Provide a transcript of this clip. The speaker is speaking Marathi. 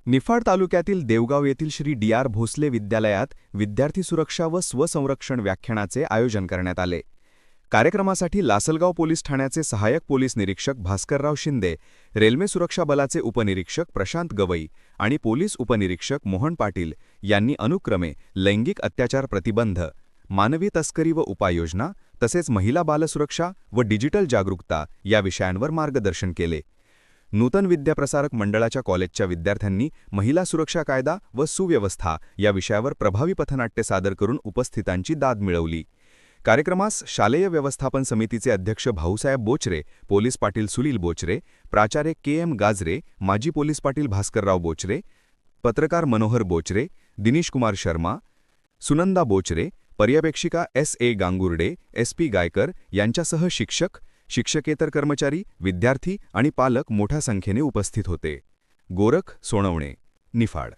निफाड तालुक्यातील देवगाव येथील श्री डी.आर. भोसले विद्यालयात विद्यार्थी सुरक्षा व स्वसंरक्षण व्याख्यानाचे आयोजन करण्यात आले. कार्यक्रमासाठी लासलगाव पोलीस ठाण्याचे सहाय्यक पोलीस निरीक्षक भास्करराव शिंदे, रेल्वे सुरक्षा बलाचे उपनिरीक्षक प्रशांत गवई आणि पोलीस उपनिरीक्षक मोहन पाटील यांनी अनुक्रमे लैंगिक अत्याचार प्रतिबंध, मानवी तस्करी व उपाययोजना तसेच महिला बालसुरक्षा व डिजिटल जागरूकता या विषयांवर मार्गदर्शन केले. नूतन विद्याप्रसारक मंडळाच्या कॉलेजच्या विद्यार्थ्यांनी महिला सुरक्षा कायदा व सुव्यवस्था या विषयावर प्रभावी पथनाट्य सादर करून उपस्थितांची दाद मिळवली. कार्यक्रमास शालेय व्यवस्थापन समितीचे अध्यक्ष भाऊसाहेब बोचरे, पोलीस पाटील सुनील बोचरे, प्राचार्य के.एम. गाजरे, माजी पोलीस पाटील भास्करराव बोचरे, पत्रकार मनोहर बोचरे, दिनेश कुमार शर्मा, सुनंदा बोचरे, पर्यवेक्षिका एस.ए. गांगुर्डे, एस.पी. गायकर यांच्यासह शिक्षक, शिक्षकेतर कर्मचारी, विद्यार्थी आणि पालक मोठ्या संख्येने उपस्थित होते. गोरख सोनवणे, निफाड.